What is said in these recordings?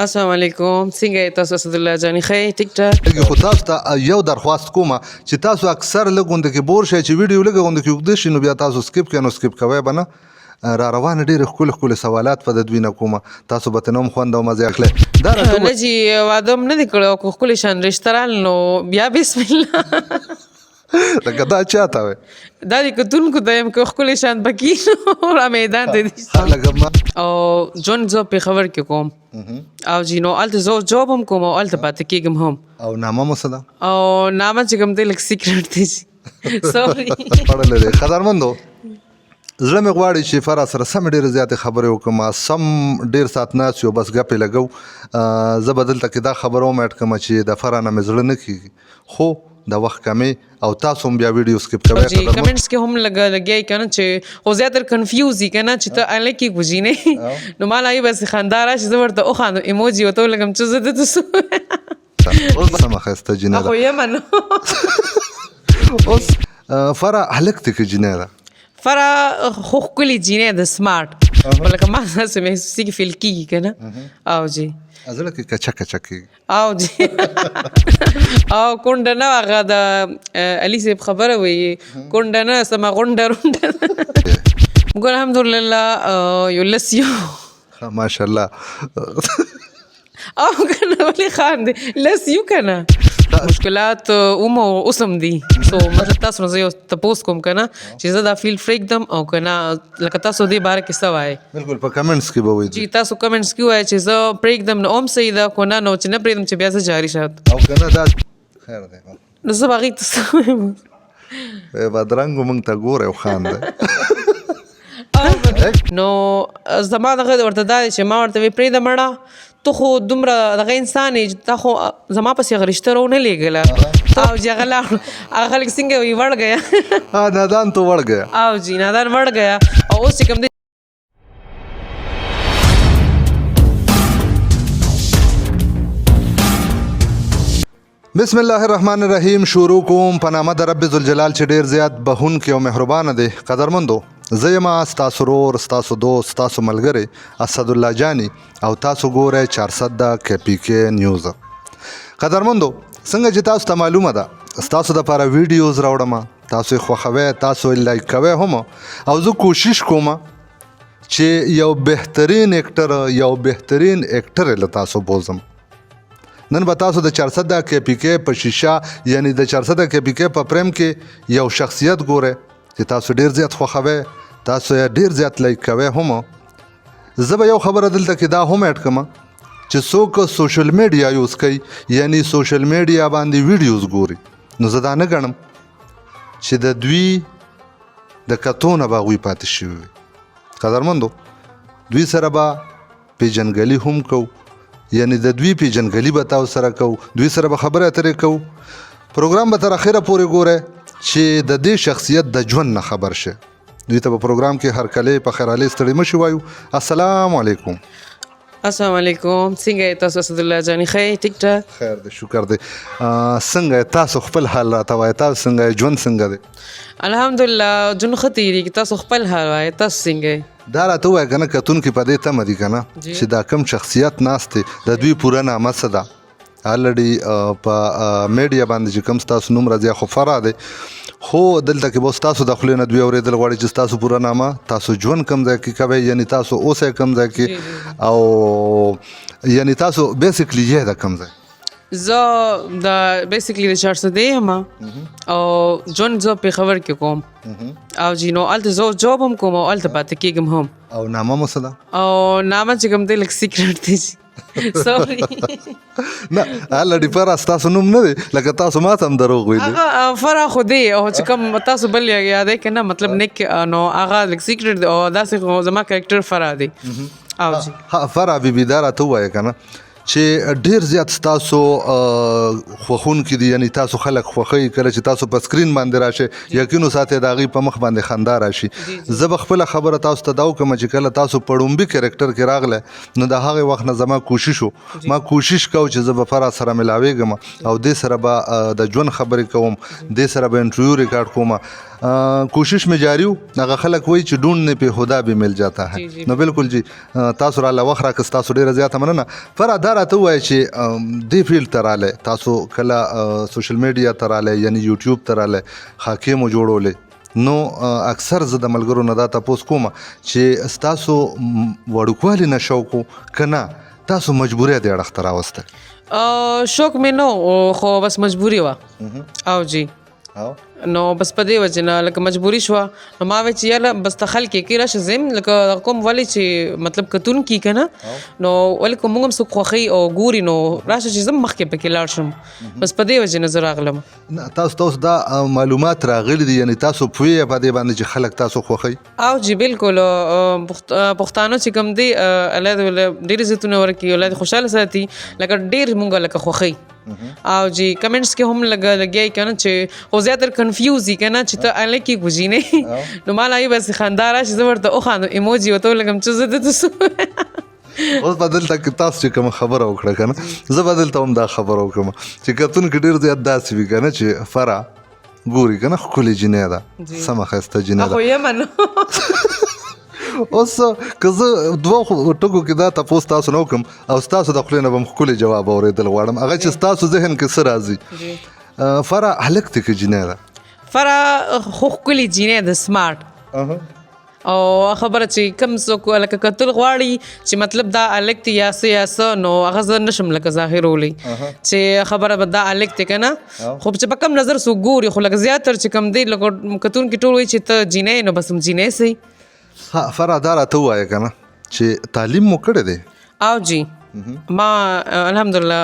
السلام علیکم څنګه یې تاسو اسدالله جاني ښه ټیک ټاک خو تاسو ته یو درخواست کوم چې تاسو اکثر لګوند کې بور شي چې ویډیو لګوند کې وګد شي نو بیا تاسو سکیپ کینو سکیپ کوي بنه را روان ډیر خپل سوالات په د دوی نه کوم تاسو به نوم خوند او مزه اخلي دا راته نه جی واده نه دی کړی خو ښکلي شان رشترال نو بیا بسم الله لکه دا چاته وي دا د کتونکو ته یم که ښکلي شان پکې نو را میدان ته دي لکه ما او جون زه پېښور کې کوم او جی نو هلته زه جاب هم کوم او هلته پاتې کېږم هم او نامه مو څه ده او نامه چې کوم دی لږ سیکرټ دی جی سوري پړلې ده قدرمندو زړه مې غواړي چې فرا سره سم ډېرې زیاتې خبرې وکړم سم ډېر ساعت ناست یو بس ګپې لګو زه به دلته کې دا خبره ومېډ کړم چې د فرا نه مې زړه نه کېږي خو د وخت کمې او تاسو هم بیا ویډیو سکیپ کوئ جی کمنټس کې هم لګیای کنه چې خو زیاتره کنفیوز یې کنه چې ته الکی کوجی نه نو مال ای بس خندا راشي زه ورته او خانو ایموجی وته لګم چې زه د تاسو اوس سم خسته جنه خو یم نو اوس فرا هلک ته کې جنه فرا خو کلی جینې د سمارټ ولکه ما سره مې سې فیل کیږي کنه او جی ازله کې کچا کچا کې او جی او کونډه نه هغه د علي صاحب خبره وي کونډه نه سما غونډه رونډه موږ الحمدلله یو لسیو ماشاءالله او کنه ولی خان دی لسیو کنه مشکلات اومو اوسم دي سو مطلب تاسو نو یو تاسو کوم کنه چې زه دا فیل فریک دم او کنه لکه تاسو دې باره کې څه وایي بالکل په کمنټس کې به وایي جی تاسو کمنټس کې وایي چې زه پریک دم نو اوم صحیح ده کو نه نو چې نه پریدم چې بیا زه جاری شات او کنه دا خیر دی نو زه باغی تاسو بدرنګ مونږ ته ګوره خان دی نو زما دغه ورته دا چې ما ورته وی پریده مړه ته خو دومره دغه انسان یې تا خو زما پسې هغه رشته رو نه لیږله او چې هغه لاړو هغه خلک څنګه وي وړ گیا نادان تو وړ گیا او جی نادان وړ گیا او اوس چې کوم دی بسم الله الرحمن الرحیم شروع کوم په نامه د رب ذوالجلال چې ډیر زیات بهونکی او مهربانه دی قدرمندو زه یم ستاسو ورور ستاسو دوست ستاسو ملګری اسدالله جاني او تاسو ګورئ 400 کے پی کې نیوز قدرمندو څنګه چې تاسو ته معلومه ده ستاسو دپاره ویډیوز راوړم تاسو یې خوښوئ تاسو یې لایک کوئ هم او زه کوشش کوم چې یو بهترین اکټر له تاسو بوزم نن به تاسو د 400 کے پی کې په شیشه یعنی د 400 کے پی کې په پریم کې یو شخصیت ګورئ چې تاسو ډیر زیات خوښوئ تاسو یې ډیر زیات لایک کوئ هم زه به یو خبره دلته کې دا هم اډ کړم چې څوک سوشل میډیا یوز کوي یعنی سوشل میډیا باندې ویډیوز ګوري نو زه دا نه ګڼم چې د دوی د کتونه به هغوی پاتې شوي وي قدرمندو دوی سره به پیژنګلي هم کوو یعنی د دوی پیژنګلي به تاسو سره کوو دوی سره به خبرې اترې کوو پروګرام به تر اخره پورې ګورئ چې د دې شخصیت د ژوند نه خبر شه دوی ته په پروګرام کې هر کله په خیرالي ستړي مشي وایو السلام علیکم السلام علیکم څنګه یې تاسو اسدالله جاني ښه ټیک ټاک خیر دی شکر دی څنګه تاسو خپل حال راته وایي تاسو څنګه ژوند څنګه دی الحمدلله جون ښه تېرېږي تاسو خپل حال وایي تاسو څنګه دا راته ووایه که نه کتونکي په دې تمه دي که نه چې دا کوم شخصیت ناست دی د دوی پوره نامه څه ده الریډي په میډیا باندې چې کوم ستاسو نوم راځي خو فرع دی خو دلته کې به ستاسو د خولې نه دوی اورېدل غواړي چې ستاسو پوره نامه تاسو ژوند کوم ځای کې کوئ یعنی تاسو اوسئ کوم ځای کې او یعنی تاسو بیسیکلی یې د کوم ځای زه د بیسیکلی د 400 یم او جون زه پېښور کې کوم او جی نو هلته زه جاب هم کوم او هلته پاتې کېږم هم او نامه مو څه ده او نامه چې کوم دی لږ سیکرټ دی سوري نه الریډي فرا ستاسو نوم نه دی لکه تاسو ما ته هم دروغ ویلي هغه فرا خو دی او چې کوم تاسو بل یادی که نه مطلب نیک نو هغه لږ سیکرټ دی او داسې زما کرکټر فرا دی او جی فرا بیبي دا راته ووایه که نه چې ډیر زیات ستاسو خوښونکي دي یعنی تاسو خلک خوښوي کله چې تاسو په سکرین باندې راشئ یقین وساتئ د هغوی په مخ باندې خندا راشي زه به خپله خبره تاسو ته دا وکړم چې کله تاسو په ړومبي کرکټر کې راغلی نو د هغې وخت نه زما کوشش ما کوشش کو چې زه به فرا سره ملاویږم او دې سره به د ژوند خبرې کوم دې سره به انټرویو ریکارډ کوم کوشش میں جاری ہوں هغه خلک وایي چې ډونډنے پہ خدا بھی مل جاتا ہے نو بالکل جی تاسو را له وخت راکړه ستاسو ډېره زیاته مننه فرا دا دا راته ووایه چې دې فیلډ ته رالی تاسو کله سوشل میډیا ته رالی یعنی یوټیوب ته رالی خاکې مو جوړولې نو اکثر زه د ملګرو نه دا تپوس کوم چې ستاسو وړوکوالي نه شوق و که نه تاسو مجبوري دې اړخ ته راوستی شوق مې نه خو بس مجبوري وه او جی نو بس په دې وجه نه لکه مجبوري شوه نو ما وی چې یاله بس ته خلک کې راشه زم لکه کوم ولې چې مطلب کتون کی کنه نو ولې کوم موږ هم څوک خوښي او ګوري نو راشه چې زم مخکې پکې لاړ شم بس په دې وجه نه زه راغلم تاسو دا معلومات راغلي دي یعنی تاسو پوهیږئ په دې باندې چې خلک تاسو خوښوي او جی بالکل پښتانه چې کوم دی الله دې ډېر عزتونه ورکړي الله دې خوشحاله ساتي لکه ډېر مونږ لکه خوښي او جی کمنټس کې هم لګیای کنه چې خو زیاتر کنفیوز دي کنه چې ته الې کې ګوزینې نو مال ای بس خندار شي زه ورته او خاندو ایموجي وته لګم چې زه د تاسو اوس بدل تک تاسو چې کوم خبره وکړه کنه زه بدل ته هم دا خبره وکړم چې کتون کې ډیر زیات داسې وي کنه چې فرا ګوري کنه خولي جنې ده سم خسته جنې ده خو یمن اوس که زه دوه ټکو کې دا تپوس تاسو نه وکړم او ستاسو د خولې نه به م ښکلي جواب اورېدل غواړم هغه چې ستاسو ذهن کې څه راځي فرا هلک دی که جنۍ ده فرا خو ښکلې جینۍ ده سمارټ او خبره چې کم څوک لکه کتل غواړي چې مطلب دا الک دی یا څه نو هغه زه نشم لکه ظاهرولی چې خبره به دا الک دی که نه خو چې په کم نظر څوک ګوري خو لکه زیاتر چې کم دی لکه کتون کې ټول وایي چې ته جینۍ نو بس هم جینۍ سئ فرا دا راته ووایه که نه چې تعلیم مو کړی دی او جی ما الحمدلله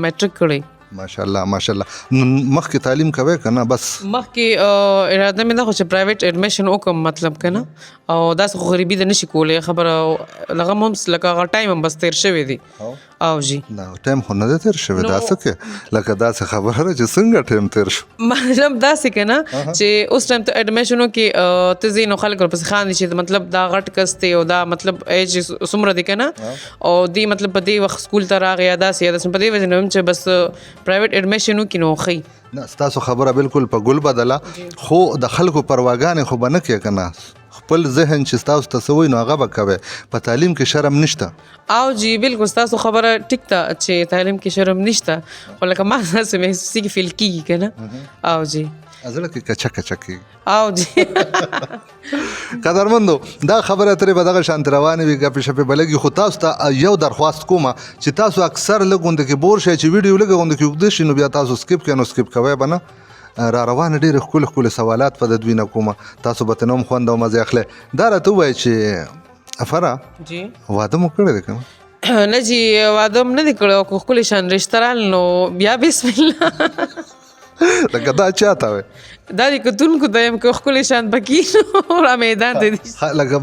میټرک کړی ماشاءالله ماشاءالله مخکې تعلیم کوئ که نه بس مخکې اراده مې ده خو چې پرایویټ اډمیشن وکړم مطلب که نه او داسې خو غریبي ده نشي کولی خبره لغه هم لکه هغه ټایم هم بس تیر شوی دی او جی نه ټایم خو نه دی تیر شوی دا څه کې لکه داسې خبره ده چې څنګه ټایم تیر شو مطلب داسې که نه چې اوس ټایم ته اډمیشن وکړې ته ځې نو خلک ورپسې خاندي چې مطلب دا غټ کس دی او دا مطلب ایج څومره دی که نه او دی مطلب په دې وخت سکول ته راغی یا داسې یا داسې په دې وجه نه هم چې بس پرایویټ اډمیشن وکړي نو ښي نه ستاسو خبره بالکل په ګل بدله خو د خلکو پرواګانې خو به نه کوې که نه خپل ذهن چې ستاسو ته څه وایي نو هغه به کوئ په تعلیم کې شرم نشته او جی بالکل ستاسو خبره ټیک ده چې تعلیم کې شرم نشته خو لکه ما داسې محسوسي کې فیل کېږي که نه او جی زړه کې کچه کچه کېږي او جی قدرمندو دا خبره ترې به دغه شانتې روانې وي ګپې شپې به لګي خو تاسو ته یو درخواست کومه چې تاسو اکثر لږ غونډه کې بور شئ چې ویډیو لږه غونډه کې اوږده شي نو بیا تاسو سکیپ کوئ نو سکیپ کوئ به نه را روانه ډېرې ښکلې ښکلې سوالات په د دوی نه کومه تاسو به ترې هم خوند او مزې اخلئ دا راته ووایه چې فرا جی واده مو کړی دی که نه نه جی واده هم نه دی کړی او که ښکلې شان رشته رال نو بیا بسم الله لکه دا چاته وای دا د کتونکو ته یم که ښکلې شان پکې را میدان ته دي لکه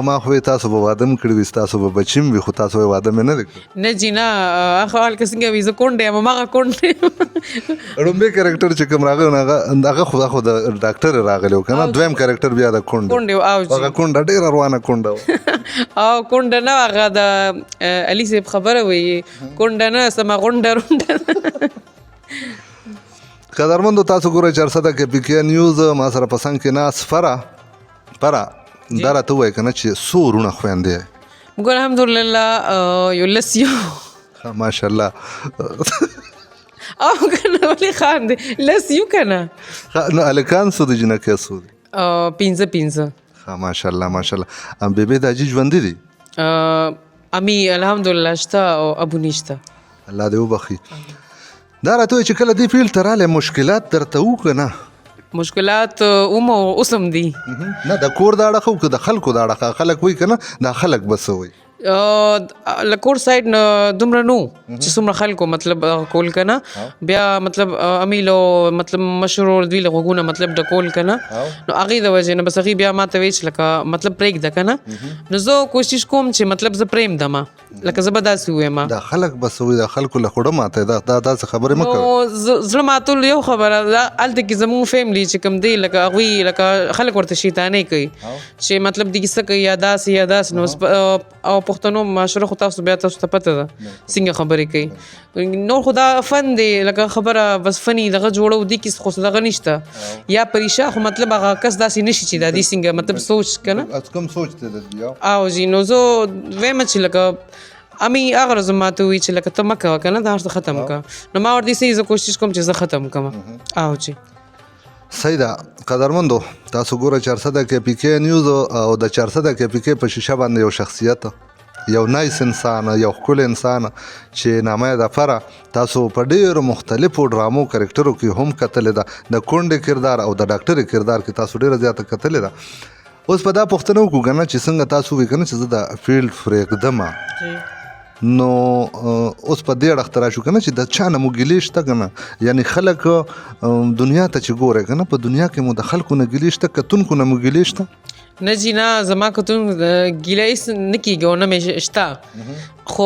ما خو تاسو به واده م کړي وي ستاسو به بچي م وي خو تاسو وایي واده مې نه دی کړی نه جی نه هغه هلکه څنګه وي زه کونډه یم هماغه کونډه یم ړومبی کرکټر چې کوم راغلی نو هغه خو د ډاکټر راغلی و که نه دویم کرکټر بیا د کونډه او جی هغه کونډه ډېره روانه کونډه وه او کونډه نه هغه د علي صاحب خبره وایي کونډه نه سمه غونډه رونډه قدرمندو تاسو ګورئ چارسده کې پی کې نیوز ما سره په څنګ کې ناست فرا دا راته ووایه که نه چې څو وروڼه خویندې موږ الحمدلله یو لس یو ماشاءالله او که نه ولې خاندې لس یو که نه نو هلکان څو دي جنکۍ څو دي پنځه ماشاءالله ماشاءالله بیبی د حاجي ژوندي دي امي الحمدلله شته او ابو نشته الله دې وبخي دا راته وایي چې کله دې فیلډ ته رالی مشکلات درته و که نه مشکلات اوس هم دي نه د کور د اړخه او که د خلکو د اړخه خلک وایي که نه دا خلک به څه وایي لکور سایډ نه دومره نو چې څومره خلکو مطلب کول که نه بیا مطلب امیلو مطلب مشهور دوی له غوږونه مطلب ډکول که نه نو هغې د وجې نه بس هغې بیا ما ته وایي چې لکه مطلب پرېږده که نه نو زه کوشش کوم چې مطلب زه پرېږدم لکه زه به داسې ووایم دا خلک به څه وایي د خلکو له خوړه ماته دا داسې خبرې مه کوئ زړه ماتول یو خبره ده هلته کې زموږ فیملی چې کوم دی لکه هغوی لکه خلک ورته شیطانۍ کوي چې مطلب دې څه کوي یا داسې نو او پښتنو معاشره خو تاسو بیا تاسو ته پته ده څنګه خبرې کوي نور خو دا فن دی لکه خبره بس فني دغه جوړو دي کې خو دغه نشته یا پریشا خو مطلب هغه کس داسې نشي چې دا دې څنګه مطلب سوچ که نه از کوم سوچ دی او جی نو زه وایم چې لکه امي هغه ورځ ما ته وویل چې لکه ته مه کوه که نه دا هر څه ختم کړه نو ما ورته یې زه کوشش کوم چې زه ختم کړم او چې صحیح ده قدرمندو تاسو ګوره 400 کې پی کې نیوز او د 400 کې پی کې په شیشه باندې یو شخصیت یو نایس انسان یو ښکلی انسان چې نامه یې د فره تاسو په ډېرو مختلفو ډرامو کرکټرو کې هم کتلې ده د کونډې کردار او د ډاکټرې کردار کې تاسو ډېره زیاته کتلې ده اوس په دا پوښتنه وکړو که نه چې څنګه تاسو وایي که نه چې زه د فیلډ پرېږدمه نو اوس په دې اړخ ته راشو که نه چې د چا نه مو ګیلې شته که نه یعنې خلک دنیا ته چې ګورئ که نه په دنیا کې مو د خلکو نه ګیلې شته کتونکو نه مو ګیلې شته نه جی نه زما کتون ګیله هېڅ نه کېږي او نه مې شته خو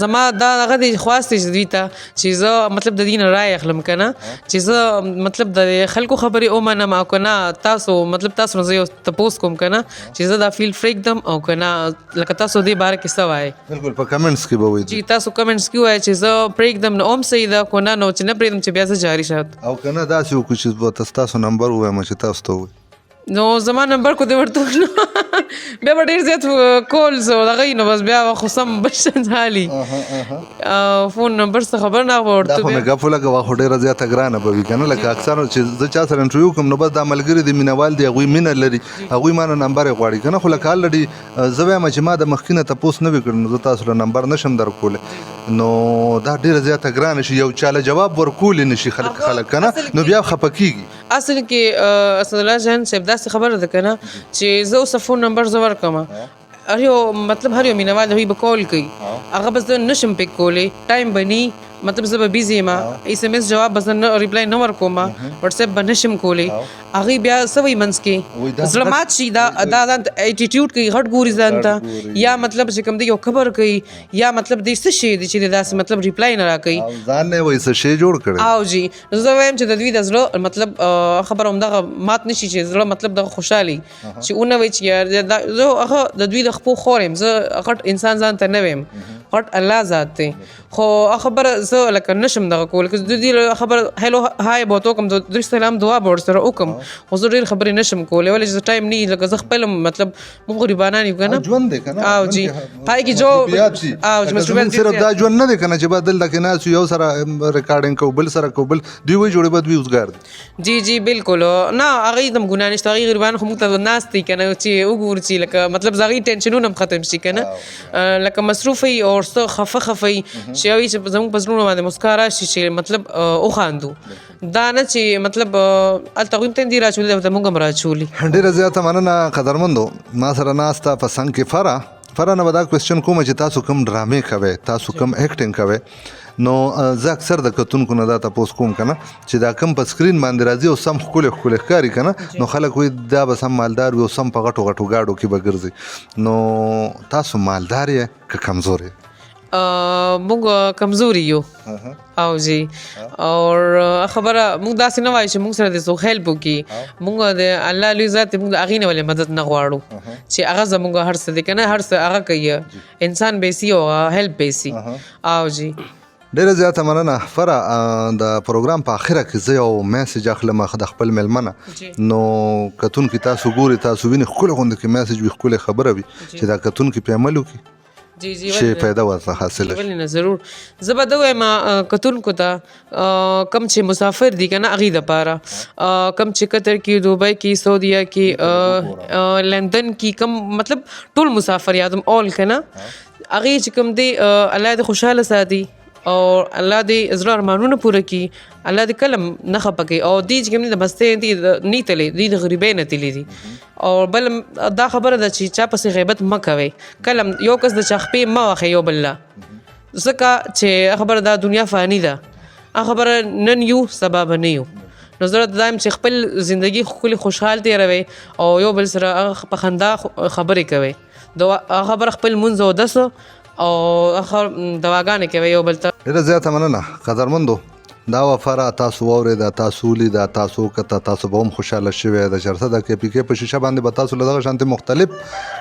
زما دا هغه دی خواست دی چې دوی ته چې زه مطلب د دې نه رایه اخلم که نه چې زه مطلب د خلکو خبرې ومنم او که نه تاسو مطلب تاسو نه زه یو تپوس کوم که نه چې زه دا فیلډ پرېږدم او که نه لکه تاسو دې باره کې څه وایې بالکل په کمنټس کې به وایي جی تاسو کمنټس کې وایئ چې زه پرېږدم نو هم صحیح ده که نه نو چې نه پرېږدم چې بیا زه جاري شات او که نه داسې وکړو چې تاسو نمبر ووایم چې تاسو ته ووایي نو زما نمبر کو دې ورته نو بیا به ډېر زیات کولز او دغه نو بس بیا خو سم بشن حالي فون نمبر څه خبر نه دا ورته خو مې ګپ ولګوه خو ډېره زیاته ګرانه به وي که نه لکه اکثر چې زه چا سره انټرویو کوم نو بس دا ملګري دي مینهوال دي هغوی مینه لري هغوی ما نه نمبر یې غواړي که نه خو لکه الرډي زه وایم چې ما د مخکې نه تپوس نه وي کړی نو زه تاسو له نمبر نشم درکولی نو دا ډېره زیاته ګرانه شي یو چا له جواب ورکولی نه شي خلک که نه نو بیا خفه کېږي اصل کې اسدالله جان صاحب داسې خبره ده که نه چې زه اوس فون نمبر زه ورکړم هر یو مطلب هر یو مینهوال هغوی به کال کوي هغه به زه نشم پک کولی ټایم به ني مطلب زه به بیزي یم ایس ام ایس جواب به زه نه ریپلای نه ورکوم وټساپ به نشم کولی هغوی بیا څه وایي منځ کې زړه مات شي دا ځان ته ایټیټیوډ کوي غټ ګوري ځان ته یا مطلب چې کوم دی یو خبر کوي یا مطلب دی څه شی دی چې داسې مطلب ریپلای نه راکوي ځان نه وایي څه شی جوړ کړی او جی زه وایم چې د دوی د زړه مطلب خبره همدغه مات نه شي چې زړه مطلب دغه خوشحالي چې ونه وایي چې یار زه هغه د دوی د خپو خور یم زه غټ انسان ځان ته نه ویم غټ الله ذات دی خو خبره زه لکه نشم دغه کول که د دې خبره هلو های به ورته وکړم د دوی سلام دعا به ورسره وکړم خو زه ډېرې خبرې نشم کولی ولې چې ټایم نه لکه زه خپل مطلب موږ غریبانان یو که نه ژوند دی که نه او جی پای کې جو او چې زموږ صرف دا ژوند نه دی که نه چې به دلته کې ناست یو سره ریکارډینګ کوو بل سره کوو بل دوی وایي جوړې به دوی اوزګار دي جی جی بالکل نه هغوی د ګناه نشته هغوی غریبان خو موږ ته ناست دي که نه چې وګورو چې لکه مطلب د هغوی ټینشنونه هم ختم شي که نه لکه مصروف وي او څه خفه وي چې هغوی چې زموږ په زړونو باندې مسکا راشي چې مطلب وخاندو دا نه چې مطلب هلته هغوی هم تندي راچولي او موږ هم راچولي ډېره زیاته مننه قدرمندو ما سره ناسته په څنګ کې فرا نه به دا کوېسچن کوم چې تاسو کوم ډرامې کوئ تاسو کوم ایکټینګ کوئ نو زه اکثر د کتونکو نه دا تپوس کوم که نه چې دا کم په سکرین باندې راځي او سم ښکلې ښکلې ښکاري که نه نو خلک وایي دا به سم مالدار وي او سم په غټو غټو ګاډو کې به ګرځي نو تاسو مالدار یې که کمزور یې موږ کمزوري یو او جی اور خبره موږ داسې نه وایو چې موږ سره د څوک هیلپ وکړي موږ د الله لوی ذات موږ د هغې نه ولې مدد نه غواړو چې هغه زموږ هر څه دی که نه هر څه هغه کوي انسان بیسي او هیلپ بیسي او جی ډېره زیاته مننه فره د پروګرام په اخره کې زه یو میسج اخلم د خپل میلمنه نو کتونکي تاسو ګوري تاسو ویني ښکلې غوندې کې میسج وي ښکلې خبره وي چې دا کتونکي پې عمل وکړي جی جی چې پیدا ورته حاصله شي ولې نه ضرور زه به دا وایم کتونکو ته کم چې مسافر دي که نه هغوی دپاره کم چې قطر کې دوبۍ کې سعودیه کې لندن کې کم مطلب ټول مسافر یادم اول که نه هغوی چې کوم دی الله دې خوشحاله ساتي او الله دې زړه ارمانونه پوره کړي الله دې کله نه خفه کوي او دوی چې کوم دي د مستۍ دي نه تللی دوی د غریبۍ نه تللی دي او بل دا خبره ده چې چا پسې غیبت مه کوئ کله یو کس د چا خپې مه واخئ یو بل له ځکه چې خبره دا دنیا فاني ده هغه خبره نن یو سبا به نه یو نو زه راته دا یم چې خپل زندګي ښکلې خوشحال تېروئ او یو بل سره هغه په خندا خبرې کوئ هغه خبره خپل لمونځ اودس او دواګانې کوي یو بل ته ډېره زیاته مننه قدرمندو دا وفره تاسو واورېده تاسو ولیده تاسو وکته تاسو به هم خوشحاله شوی د 400 کې پی کې په شیشه باندې به تاسو له دغه شانتې مختلف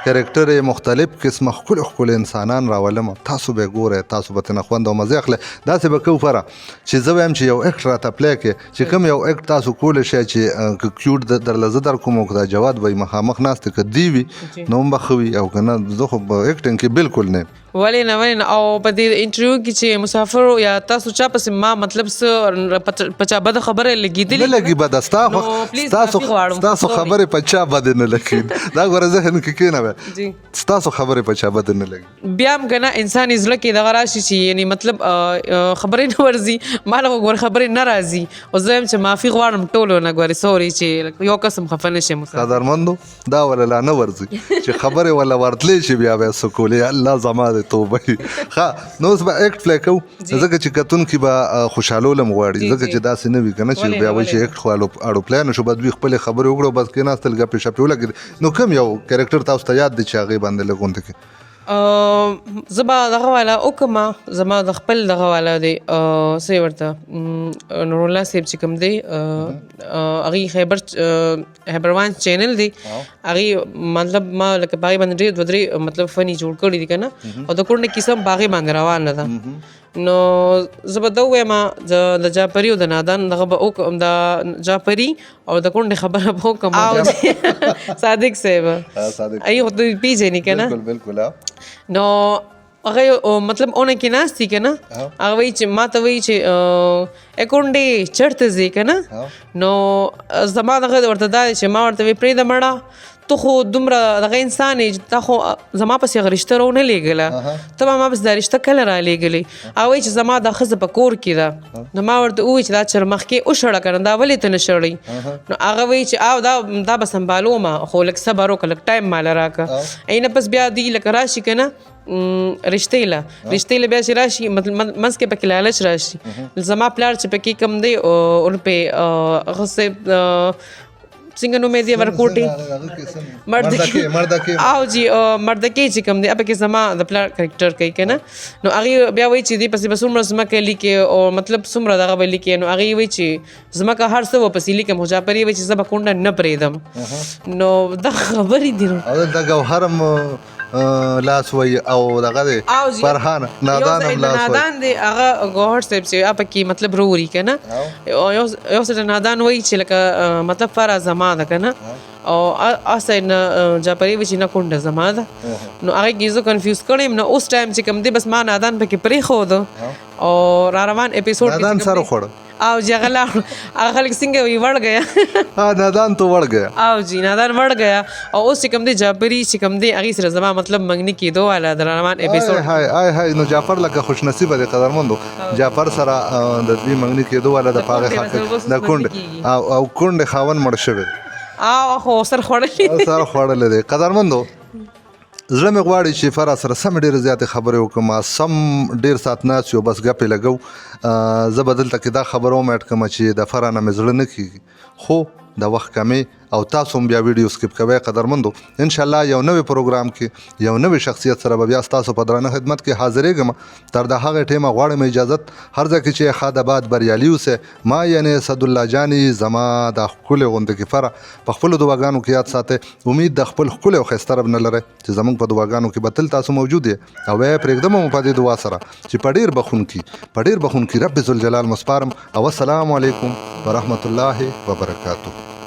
کرکټر مختلف قسمه ښکلي ښکلي انسانان راولم تاسو به ګورئ تاسو به ترېنه خوند او مزې اخلئ داسې به کوو فره چې زه وایم چې یو ایکټ راته پلی کړې چې کوم یو ایکټ تاسو کولی شئ چې که کیوټ درله زه در کوم او که دا جواد به یې مخامخ ناست که دی وي نو هم به ښه وي او که نه زه خو په ایکټینګ کې بلکل نه یم ولې نه او په دې انټرویو کې چې مسافر یا تاسو چا پسې ما مطلب څه په چا بده خبره لګېدلې نه لګي بده ستاسو خبرې په چا بده نه لګي دا ګوره ذهن کې کېنوي ستاسو خبرې په چا بده نه لګي بیا هم که نه انسان یې زړه کې دغه راشي چې یعنی مطلب خبرې نه ورځي ما له ګوره خبرې نه راځي او زه یم چې معافي غواړم ټولو نه ګورې سوري چې یو قسم خفه نه شم قدرمندو دا ولا لا نه ورځي چې خبرې ولا ورتلې شي بیا به سکولې الله زما دې توبه ښه نو اوس به اکټ پلی کوو ځکه چې کتونکي به خوشحالولم غواړي ځکه چې داسې نه وي که نه چې بیا وایي چې اکټ خو اړو پلی نه شو باید دوی خپلې خبرې وکړو بس کېناستل ګپې شپې ولګېدې نو کوم یو کرکټر تاسو ته یاد دی چې هغې باندې لږ غونډه کې زه به دغه والا وکړم زما د خپل دغه والا دی څه یې ورته نورالله صاحب چې کوم دی هغې خیبروان چینل دی هغې مطلب ما لکه په هغې باندې ډېر دوه درې مطلب فني جوړ کړي دي که نه او د کونډې کیسه هم په هغې باندې روانه ده نو زه به دا ووایم د جعفري او د نادان دغه به وکړم د جعفري او د کونډې خبره به وکړم او صادق صاحب هغې خو دوی پېژني که نه بالکل نو هغه مطلب اونه کې ناستي که نه هغه وایي چې ما ته وایي چې کونډې چېرته ځې که نه نو زما دغه ورته دا دی چې ما ورته وایي پرېږده مړه ته خو دومره دغه انسان یې تا خو زما پسې هغه رشته راونه لېږله ته به ما پسې دا رشته کله را لېږلې هغه وایي چې زما دا ښځه په کور کې ده نو ما ورته ووایي چې دا چر مخکې وشړه که نه دا ولې ته نه شړئ نو هغه وایي چې دا به سنبالومه خو لږ صبر وکړه لږ ټایم ماله راکړه اینه پس بیا دوی لکه راشي که نه رشتې له بیا چې راشي منځ کې پکې لالچ راشي زما پلار چې پکې کم دی ورپې هغه صاحب څنګه نوم یې دی ورکوټي مردکي او جی مردکي چې کوم دی پکې زما د پلار کرکټر کوي که نه نو هغې بیا وایي چې دې پسې به څومره ځمکه لیکې او مطلب څومره دغه به لیکې نو هغې وایي چې ځمکه هر څه به پسې لیکم خو جعفري وایي چې زه به کونډه نه پرېږدم نو دا خبرې دي او دلته ګوهرم لاس وی او دغه دی فرحان نادان هم لاس وی نادان دی هغه ګوهر صاحب چې پکې مطلب روري که نه یو څه نادان وایي چې لکه مطلب فرا زما ده که نه او اصل جعفري وایي چې نه کونډه زما ده نو هغې کې زه کنفیوز کړی یم نو اوس ټایم چې کوم دی بس ما نادان پکې پرېښود او را روان اپیسوډ نادان سر خوړ او جی هغه خلک څنګه وي وړ گیا نادان تو وړ گیا او جی نادان وړ گیا او اوس چې کوم دی جعفري چې کوم دی هغې سره زما مطلب منګني کېدو والا د روان اپیسوډ هاي نو جعفر لکه خوش نصیبه دی قدرمندو جعفر سره د دوی منګني کېدو والا د پاغه حق د کونډې او کونډې خاون مړ شوی او خو سر خوړلی دی قدرمندو زړه مې غواړي چې فرا سره سم ډېرې زیاتې خبرې وکړم سم ډېر ساعت ناست یو بس ګپې لګو زه به دلته کې دا خبره وم اډ کړم چې د فرا نه مې زړه نه کېږي خو د وخت کمې او تاسو هم بیا ویډیو سکیپ کوئ قدرمندو انشاءالله یو نوې پروګرام کې یو نوې شخصیت سره به بیا ستاسو په درانه خدمت کې حاضرېږم تر د هغې ټیمه غواړم اجازت هر ځای کې چې ښاد آباد بریالي اوسئ ما یعنې اسدالله جاني زما دا ښکلې غوندې کې فرا په خپلو دعاګانو کې یاد ساتئ امید د خپل ښکلې او ښایسته رب نه لرئ چې زموږ په دعاګانو کې به تل تاسو موجود یې او ویې پرېږدم مو په دې دعا سره چې په ډېر بخونکي رب ذوالجلال مسپارم او السلام علیکم ورحمة الله وبرکاته.